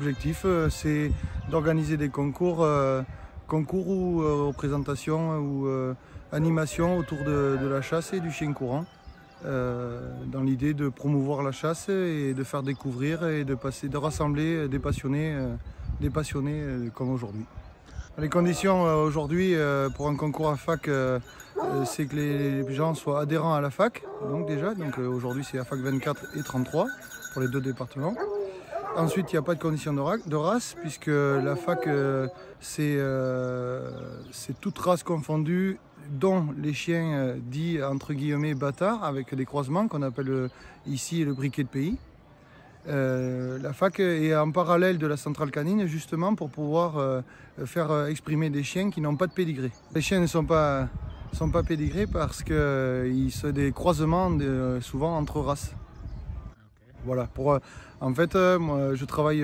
l'objectif, c'est d'organiser des concours, ou présentations ou animations autour de la chasse et du chien courant, dans l'idée de promouvoir la chasse et de faire découvrir et de rassembler des passionnés comme aujourd'hui. Les conditions aujourd'hui pour un concours à fac, c'est que les gens soient adhérents à la fac, donc aujourd'hui c'est à fac 24 et 33 pour les deux départements. Ensuite, il n'y a pas de condition de race, puisque la fac, c'est toute race confondue, dont les chiens dits entre guillemets bâtards, avec des croisements qu'on appelle ici le briquet de pays. La fac est en parallèle de la centrale canine, justement pour pouvoir faire exprimer des chiens qui n'ont pas de pédigré. Les chiens ne sont pas pédigrés parce qu'ils sont des croisements souvent entre races. Voilà, en fait, moi, je travaille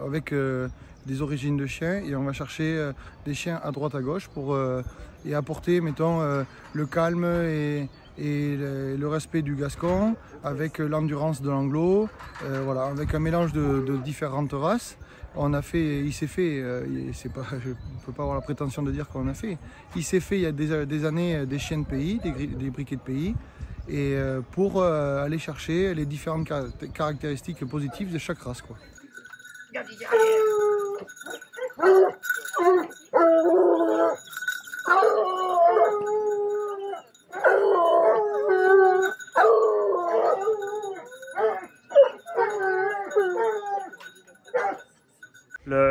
avec des origines de chiens et on va chercher des chiens à droite à gauche et apporter, mettons, le calme et le respect du gascon avec l'endurance de l'anglo, voilà, avec un mélange de différentes races. Il s'est fait, je ne peux pas avoir la prétention de dire qu'on a fait, il s'est fait il y a des années des chiens de pays, des briquets de pays, et pour aller chercher les différentes caractéristiques positives de chaque race, quoi.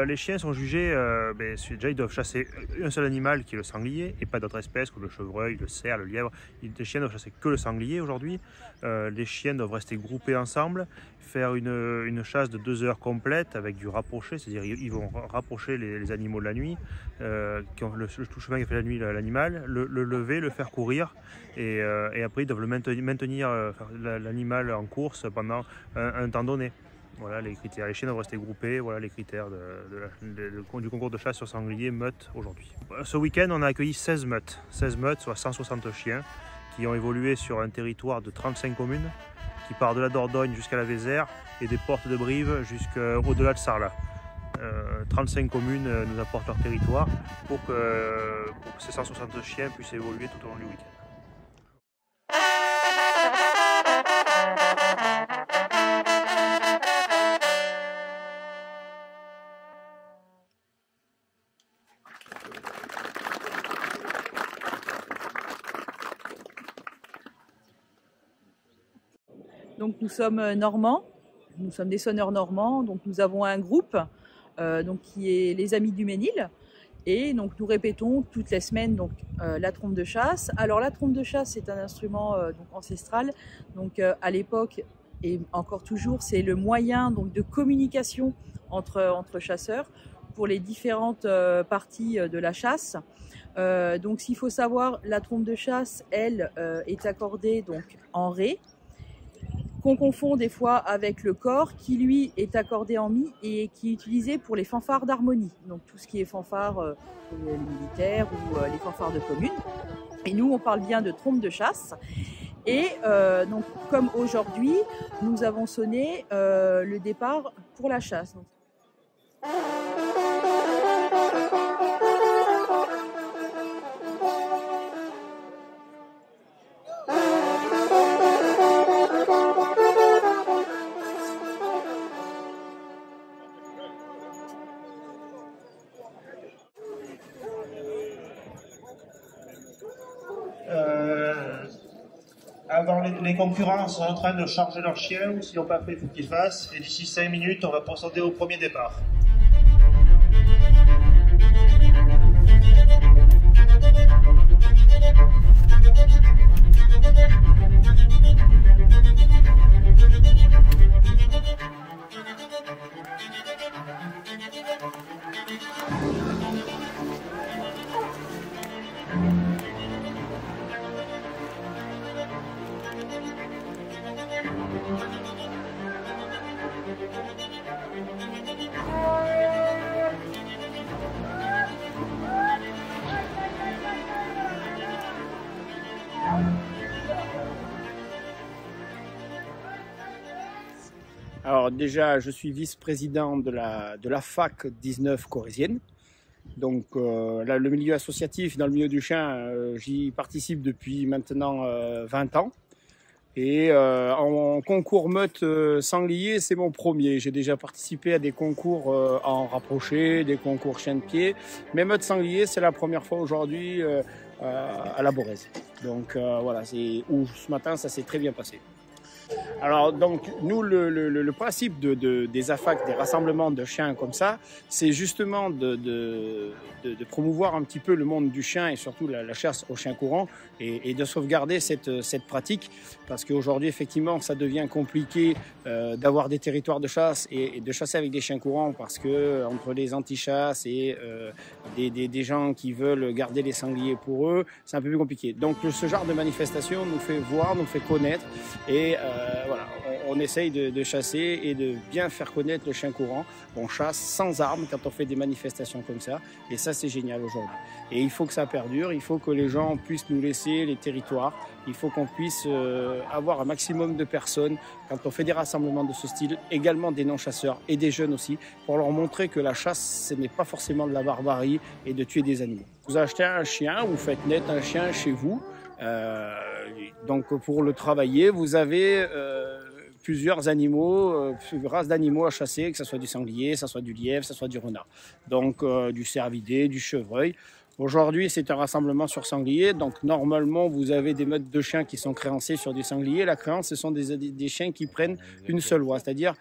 Les chiens sont jugés, déjà ils doivent chasser un seul animal qui est le sanglier et pas d'autres espèces comme le chevreuil, le cerf, le lièvre. Les chiens doivent chasser que le sanglier aujourd'hui. Les chiens doivent rester groupés ensemble, faire une chasse de 2 heures complète avec du rapproché, c'est-à-dire ils vont rapprocher les animaux de la nuit, qui ont le tout chemin qui fait la nuit l'animal, le lever, le faire courir et après ils doivent maintenir l'animal en course pendant un temps donné. Voilà les critères. Les chiens doivent rester groupés. Voilà les critères du concours de chasse sur sanglier meute aujourd'hui. Ce week-end, on a accueilli 16 meutes. 16 meutes, soit 160 chiens, qui ont évolué sur un territoire de 35 communes, qui part de la Dordogne jusqu'à la Vézère et des portes de Brive jusqu'au-delà de Sarlat. 35 communes nous apportent leur territoire pour que ces 160 chiens puissent évoluer tout au long du week-end. Donc nous sommes normands, nous sommes des sonneurs normands, donc nous avons un groupe qui est les Amis du Ménil, et donc nous répétons toutes les semaines la trompe de chasse. Alors la trompe de chasse c'est un instrument ancestral, donc à l'époque et encore toujours c'est le moyen de communication entre chasseurs pour les différentes parties de la chasse. Donc s'il faut savoir, la trompe de chasse elle est accordée en ré, qu'on confond des fois avec le cor, qui lui est accordé en mi et qui est utilisé pour les fanfares d'harmonie, donc tout ce qui est fanfare les militaires ou les fanfares de commune. Et nous on parle bien de trompe de chasse. Et donc comme aujourd'hui nous avons sonné le départ pour la chasse. Avant les concurrents sont en train de charger leurs chiens, ou s'ils n'ont pas fait, il faut qu'ils fassent. Et d'ici 5 minutes, on va procéder au premier départ. Alors déjà, je suis vice-président de la FAC 19 corrézienne. Donc là, le milieu associatif, dans le milieu du chien, j'y participe depuis maintenant 20 ans. Et en concours meute sanglier, c'est mon premier. J'ai déjà participé à des concours en rapproché, des concours chien de pied. Mais meute sanglier, c'est la première fois aujourd'hui à la Borèze. Donc voilà, où ce matin, ça s'est très bien passé. Alors donc nous le principe des AFAC, des rassemblements de chiens comme ça, c'est justement de promouvoir un petit peu le monde du chien et surtout la chasse au chien courant et de sauvegarder cette pratique, parce qu'aujourd'hui effectivement ça devient compliqué d'avoir des territoires de chasse et de chasser avec des chiens courants, parce que entre les anti-chasses et des gens qui veulent garder les sangliers pour eux, c'est un peu plus compliqué. Donc ce genre de manifestation nous fait voir, nous fait connaître et voilà, on essaye de chasser et de bien faire connaître le chien courant. On chasse sans armes quand on fait des manifestations comme ça, et ça c'est génial aujourd'hui. Et il faut que ça perdure, il faut que les gens puissent nous laisser les territoires, il faut qu'on puisse avoir un maximum de personnes quand on fait des rassemblements de ce style, également des non-chasseurs et des jeunes aussi, pour leur montrer que la chasse, ce n'est pas forcément de la barbarie et de tuer des animaux. Vous achetez un chien, vous faites naître un chien chez vous, donc pour le travailler, vous avez plusieurs animaux, races d'animaux à chasser, que ce soit du sanglier, que ce soit du lièvre, que ce soit du renard. Donc du cervidé, du chevreuil. Aujourd'hui, c'est un rassemblement sur sanglier. Donc normalement, vous avez des meutes de chiens qui sont créancés sur du sanglier. La créance, ce sont des chiens qui prennent une seule voie. C'est-à-dire,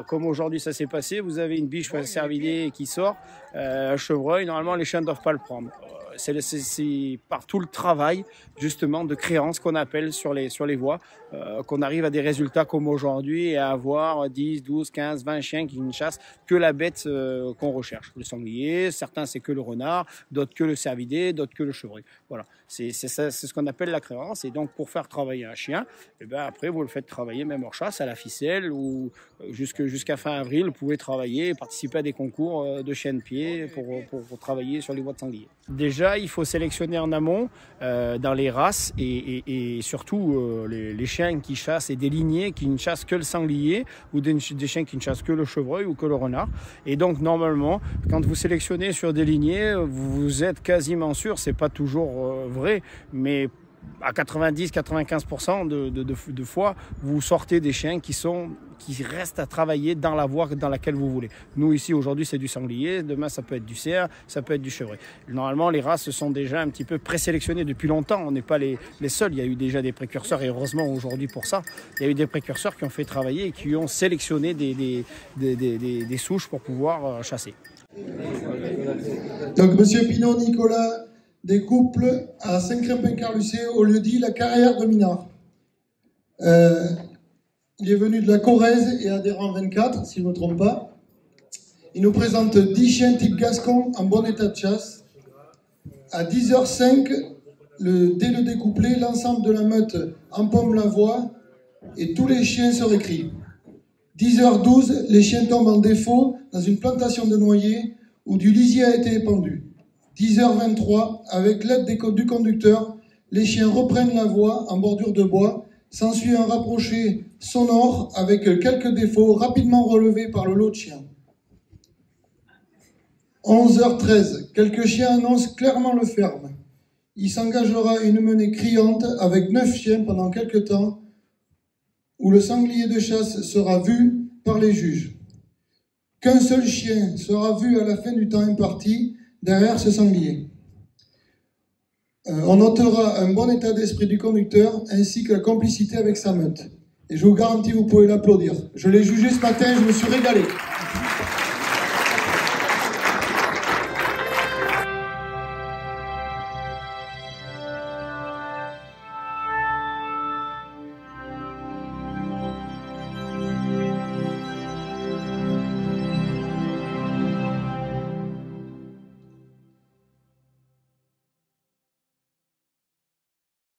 comme aujourd'hui ça s'est passé, vous avez une biche cervidé qui sort, un chevreuil, normalement les chiens ne doivent pas le prendre. C'est par tout le travail justement de créance qu'on appelle sur les voies qu'on arrive à des résultats comme aujourd'hui et à avoir 10, 12, 15, 20 chiens qui ne chassent que la bête qu'on recherche. Le sanglier, certains c'est que le renard, d'autres que le cervidé, d'autres que le chevreuil. Voilà, c'est ce qu'on appelle la créance. Et donc pour faire travailler un chien, et ben après vous le faites travailler même hors chasse à la ficelle ou jusqu'à fin avril, vous pouvez travailler et participer à des concours de chiens de pied pour travailler sur les voies de sanglier. Déjà, il faut sélectionner en amont dans les races et surtout les chiens qui chassent et des lignées qui ne chassent que le sanglier ou des chiens qui ne chassent que le chevreuil ou que le renard. Et donc normalement, quand vous sélectionnez sur des lignées, vous êtes quasiment sûr, c'est pas toujours vrai, mais à 90-95% de fois, vous sortez des chiens qui restent à travailler dans la voie dans laquelle vous voulez. Nous ici aujourd'hui c'est du sanglier, demain ça peut être du cerf, ça peut être du chevreuil. Normalement les races sont déjà un petit peu présélectionnées depuis longtemps, on n'est pas les seuls, il y a eu déjà des précurseurs et heureusement aujourd'hui pour ça, il y a eu des précurseurs qui ont fait travailler et qui ont sélectionné des souches pour pouvoir chasser. Donc Monsieur Pinot Nicolas des couples à Saint-Crépin-Carlucé au lieu-dit La Carrière de Minard. Il est venu de la Corrèze et adhérent 24, si je ne me trompe pas. Il nous présente 10 chiens type gascon en bon état de chasse. À 10h05, dès le découplet, l'ensemble de la meute empaume la voie et tous les chiens se récrient. 10h12, les chiens tombent en défaut dans une plantation de noyers où du lisier a été épandu. 10h23, avec l'aide du conducteur, les chiens reprennent la voie en bordure de bois. S'ensuit un rapproché sonore avec quelques défauts rapidement relevés par le lot de chiens. 11h13, quelques chiens annoncent clairement le ferme. Il s'engagera une menée criante avec 9 chiens pendant quelques temps où le sanglier de chasse sera vu par les juges. Qu'un seul chien sera vu à la fin du temps imparti derrière ce sanglier. On notera un bon état d'esprit du conducteur ainsi que la complicité avec sa meute. Et je vous garantis, vous pouvez l'applaudir. Je l'ai jugé ce matin, je me suis régalé.